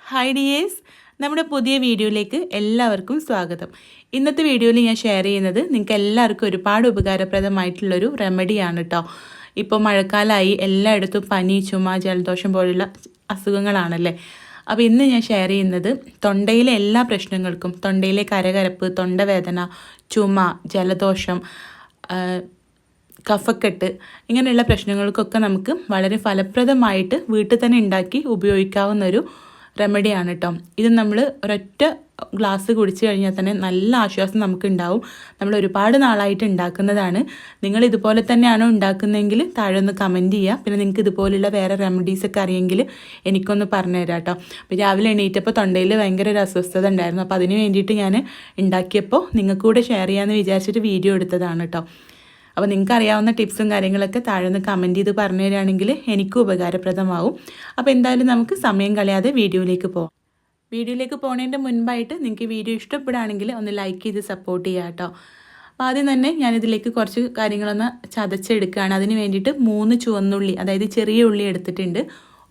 Hi dears, നമ്മുടെ പുതിയ വീഡിയോയിലേക്ക് എല്ലാവർക്കും സ്വാഗതം. ഇന്നത്തെ വീഡിയോയിൽ ഞാൻ ഷെയർ ചെയ്യുന്നത് നിങ്ങൾക്ക് എല്ലാവർക്കും ഒരുപാട് ഉപകാരപ്രദമായിട്ടുള്ളൊരു റെമഡിയാണ് കേട്ടോ. ഇപ്പോൾ മഴക്കാലമായി, എല്ലായിടത്തും പനി, ചുമ, ജലദോഷം പോലുള്ള അസുഖങ്ങളാണല്ലേ. അപ്പോൾ ഇന്ന് ഞാൻ ഷെയർ ചെയ്യുന്നത് തൊണ്ടയിലെ എല്ലാ പ്രശ്നങ്ങൾക്കും, തൊണ്ടയിലെ കരകരപ്പ്, തൊണ്ടവേദന, ചുമ, ജലദോഷം, കഫക്കെട്ട് ഇങ്ങനെയുള്ള പ്രശ്നങ്ങൾക്കൊക്കെ നമുക്ക് വളരെ ഫലപ്രദമായിട്ട് വീട്ടിൽ തന്നെ ഉണ്ടാക്കി ഉപയോഗിക്കാവുന്നൊരു റെമഡിയാണ് കേട്ടോ. ഇത് നമ്മൾ ഒരൊറ്റ ഗ്ലാസ് കുടിച്ചു കഴിഞ്ഞാൽ തന്നെ നല്ല ആശ്വാസം നമുക്ക് ഉണ്ടാവും. നമ്മൾ ഒരുപാട് നാളായിട്ട് ഉണ്ടാക്കുന്നതാണ്. നിങ്ങൾ ഇതുപോലെ തന്നെയാണോ ഉണ്ടാക്കുന്നതെങ്കിൽ താഴെ ഒന്ന് കമൻറ്റ് ചെയ്യുക. പിന്നെ നിങ്ങൾക്ക് ഇതുപോലുള്ള വേറെ റെമഡീസൊക്കെ അറിയെങ്കിൽ എനിക്കൊന്ന് പറഞ്ഞു തരാം കേട്ടോ. അപ്പോൾ രാവിലെ എണീറ്റപ്പോൾ തൊണ്ടയിൽ ഭയങ്കര ഒരു അസ്വസ്ഥത ഉണ്ടായിരുന്നു. അപ്പോൾ അതിന് വേണ്ടിയിട്ട് ഞാൻ ഉണ്ടാക്കിയപ്പോൾ നിങ്ങൾക്ക് കൂടെ ഷെയർ ചെയ്യാമെന്ന് വിചാരിച്ചിട്ട് വീഡിയോ എടുത്തതാണ് കേട്ടോ. അപ്പോൾ നിങ്ങൾക്ക് അറിയാവുന്ന ടിപ്സും കാര്യങ്ങളൊക്കെ താഴെ നിന്ന് കമൻറ്റ് ചെയ്ത് പറഞ്ഞു തരികയാണെങ്കിൽ എനിക്കും ഉപകാരപ്രദമാവും. അപ്പോൾ എന്തായാലും നമുക്ക് സമയം കളയാതെ വീഡിയോയിലേക്ക് പോകാം. വീഡിയോയിലേക്ക് പോകുന്നതിൻ്റെ മുൻപായിട്ട് നിങ്ങൾക്ക് വീഡിയോ ഇഷ്ടപ്പെടുകയാണെങ്കിൽ ഒന്ന് ലൈക്ക് ചെയ്ത് സപ്പോർട്ട് ചെയ്യുക കേട്ടോ. അപ്പോൾ ആദ്യം തന്നെ ഞാനിതിലേക്ക് കുറച്ച് കാര്യങ്ങളൊന്ന് ചതച്ചെടുക്കുകയാണ്. അതിന് വേണ്ടിയിട്ട് 3 ചുവന്നുള്ളി, അതായത് ചെറിയ ഉള്ളി എടുത്തിട്ടുണ്ട്.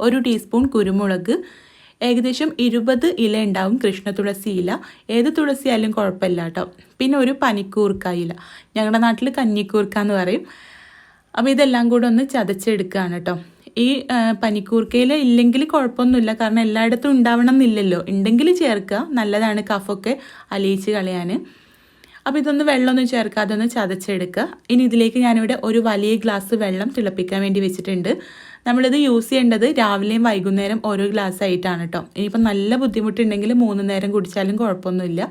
1 ടീസ്പൂൺ കുരുമുളക്, ഏകദേശം 20 ഇല ഉണ്ടാവും, കൃഷ്ണ തുളസി ഇല. ഏത് തുളസി ആയാലും കുഴപ്പമില്ല കേട്ടോ. പിന്നെ ഒരു പനിക്കൂർക്ക ഇല, ഞങ്ങളുടെ നാട്ടിൽ കഞ്ഞിക്കൂർക്ക എന്ന് പറയും. അപ്പോൾ ഇതെല്ലാം കൂടെ ഒന്ന് ചതച്ചെടുക്കുകയാണ് കേട്ടോ. ഈ പനിക്കൂർക്കയിൽ ഇല്ലെങ്കിൽ കുഴപ്പമൊന്നുമില്ല, കാരണം എല്ലായിടത്തും ഉണ്ടാവണം എന്നില്ലല്ലോ. ഉണ്ടെങ്കിൽ ചേർക്കുക, നല്ലതാണ് കഫമൊക്കെ അലിയിച്ച് കളയാൻ. അപ്പോൾ ഇതൊന്ന് വെള്ളമൊന്നും ചേർക്കാതെ ഒന്ന് ചതച്ചെടുക്കുക. ഇനി ഇതിലേക്ക് ഞാനിവിടെ ഒരു വലിയ ഗ്ലാസ് വെള്ളം തിളപ്പിക്കാൻ വേണ്ടി വെച്ചിട്ടുണ്ട്. നമ്മളിത് യൂസ് ചെയ്യേണ്ടത് രാവിലെയും വൈകുന്നേരം ഓരോ ഗ്ലാസ് ആയിട്ടാണ് കേട്ടോ. ഇനിയിപ്പോൾ നല്ല ബുദ്ധിമുട്ടുണ്ടെങ്കിൽ 3 നേരം കുടിച്ചാലും കുഴപ്പമൊന്നുമില്ല.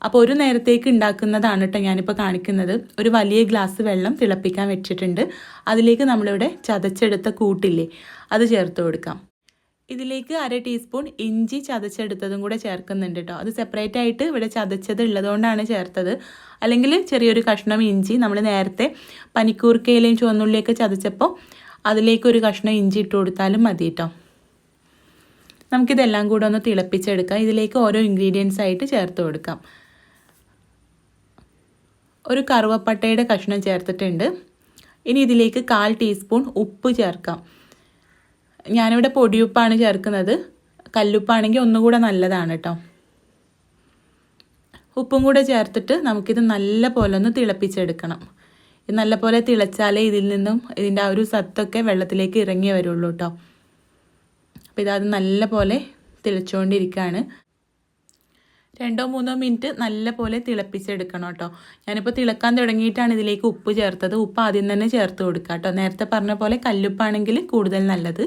അപ്പോൾ ഒരു നേരത്തേക്ക് ഉണ്ടാക്കുന്നതാണ് കേട്ടോ ഞാനിപ്പോൾ കാണിക്കുന്നത്. ഒരു വലിയ ഗ്ലാസ് വെള്ളം തിളപ്പിക്കാൻ വെച്ചിട്ടുണ്ട്. അതിലേക്ക് നമ്മളിവിടെ ചതച്ചെടുത്ത കൂട്ടില്ലേ, അത് ചേർത്ത് കൊടുക്കാം. ഇതിലേക്ക് 1/2 ടീസ്പൂൺ ഇഞ്ചി ചതച്ചെടുത്തതും കൂടെ ചേർക്കുന്നുണ്ട് കേട്ടോ. അത് സെപ്പറേറ്റ് ആയിട്ട് ഇവിടെ ചതച്ചത് ഉള്ളതുകൊണ്ടാണ് ചേർത്തത്. അല്ലെങ്കിൽ ചെറിയൊരു കഷ്ണം ഇഞ്ചി, നമ്മൾ നേരത്തെ പനിക്കൂർക്കയിലെയും ചുവന്നുള്ളിയൊക്കെ ചതച്ചപ്പോൾ അതിലേക്ക് ഒരു കഷ്ണം ഇഞ്ചി ഇട്ട് കൊടുത്താലും മതി കേട്ടോ. നമുക്കിതെല്ലാം കൂടെ ഒന്ന് തിളപ്പിച്ചെടുക്കാം. ഇതിലേക്ക് ഓരോ ഇൻഗ്രീഡിയൻസ് ആയിട്ട് ചേർത്ത് കൊടുക്കാം. ഒരു കറുവപ്പട്ടയുടെ കഷ്ണം ചേർത്തിട്ടുണ്ട്. ഇനി ഇതിലേക്ക് 1/4 ടീസ്പൂൺ ഉപ്പ് ചേർക്കാം. ഞാനിവിടെ പൊടിയുപ്പാണ് ചേർക്കുന്നത്. കല്ലുപ്പാണെങ്കിൽ ഒന്നുകൂടെ നല്ലതാണ് കേട്ടോ. ഉപ്പും കൂടെ ചേർത്തിട്ട് നമുക്കിത് നല്ല പോലെ ഒന്ന് തിളപ്പിച്ചെടുക്കണം. ഇത് നല്ലപോലെ തിളച്ചാലേ ഇതിൽ നിന്നും ഇതിൻ്റെ ആ ഒരു സത്തൊക്കെ വെള്ളത്തിലേക്ക് ഇറങ്ങി വരുള്ളൂ കേട്ടോ. അപ്പോൾ ഇതത് നല്ല പോലെ തിളച്ചുകൊണ്ടിരിക്കുകയാണ്. 2-3 മിനിറ്റ് നല്ല പോലെ തിളപ്പിച്ചെടുക്കണം കേട്ടോ. ഞാനിപ്പോൾ തിളക്കാൻ തുടങ്ങിയിട്ടാണ് ഇതിലേക്ക് ഉപ്പ് ചേർത്തത്. ഉപ്പ് ആദ്യം തന്നെ ചേർത്ത് കൊടുക്കുക കേട്ടോ. നേരത്തെ പറഞ്ഞ പോലെ കല്ലുപ്പാണെങ്കിൽ കൂടുതൽ നല്ലത്.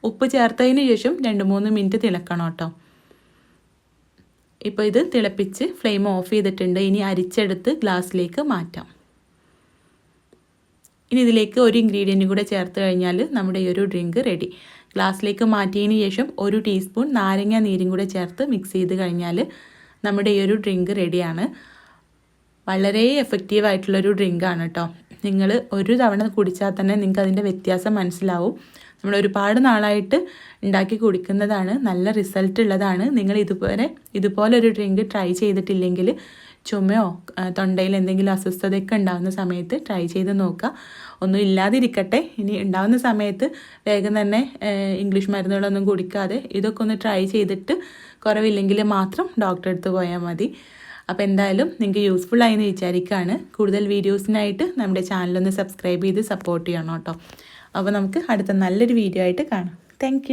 ഉപ്പ് ചേർത്തതിന് ശേഷം 2-3 മിനിറ്റ് തിളക്കണം കേട്ടോ. ഇപ്പോൾ ഇത് തിളപ്പിച്ച് ഫ്ലെയിം ഓഫ് ചെയ്തിട്ടുണ്ട്. ഇനി അരിച്ചെടുത്ത് ഗ്ലാസ്സിലേക്ക് മാറ്റാം. ഇനി ഇതിലേക്ക് ഒരു ഇൻഗ്രീഡിയൻറ്റ് കൂടെ ചേർത്ത് കഴിഞ്ഞാൽ നമ്മുടെ ഈ ഒരു ഡ്രിങ്ക് റെഡി. ഗ്ലാസ്സിലേക്ക് മാറ്റിയതിന് ശേഷം 1 ടീസ്പൂൺ നാരങ്ങ നീരും കൂടെ ചേർത്ത് മിക്സ് ചെയ്ത് കഴിഞ്ഞാൽ നമ്മുടെ ഈ ഒരു ഡ്രിങ്ക് റെഡിയാണ്. വളരെ എഫക്റ്റീവായിട്ടുള്ളൊരു ഡ്രിങ്കാണ് കേട്ടോ. നിങ്ങൾ ഒരു തവണ കുടിച്ചാൽ തന്നെ നിങ്ങൾക്ക് അതിൻ്റെ വ്യത്യാസം മനസ്സിലാവും. നമ്മൾ ഒരുപാട് നാളായിട്ട് ഉണ്ടാക്കി കുടിക്കുന്നതാണ്, നല്ല റിസൾട്ട് ഉള്ളതാണ്. നിങ്ങൾ ഇതുപോലൊരു ഡ്രിങ്ക് ട്രൈ ചെയ്തിട്ടില്ലെങ്കിൽ ചുമയോ തൊണ്ടയിൽ എന്തെങ്കിലും അസ്വസ്ഥതയൊക്കെ ഉണ്ടാകുന്ന സമയത്ത് ട്രൈ ചെയ്ത് നോക്കുക. ഒന്നും ഇല്ലാതിരിക്കട്ടെ, ഇനി ഉണ്ടാകുന്ന സമയത്ത് വേഗം തന്നെ ഇംഗ്ലീഷ് മരുന്നുകളൊന്നും കുടിക്കാതെ ഇതൊക്കെ ഒന്ന് ട്രൈ ചെയ്തിട്ട് കുറവില്ലെങ്കിൽ മാത്രം ഡോക്ടറെ അടുത്ത് പോയാൽ മതി. അപ്പോൾ എന്തായാലും നിങ്ങൾക്ക് യൂസ്ഫുൾ ആയെന്ന് വിചാരിക്കുകയാണ്. കൂടുതൽ വീഡിയോസിനായിട്ട് നമ്മുടെ ചാനലൊന്ന് സബ്സ്ക്രൈബ് ചെയ്ത് സപ്പോർട്ട് ചെയ്യണം കേട്ടോ. അപ്പോൾ നമുക്ക് അടുത്ത നല്ലൊരു വീഡിയോ ആയിട്ട് കാണാം. താങ്ക്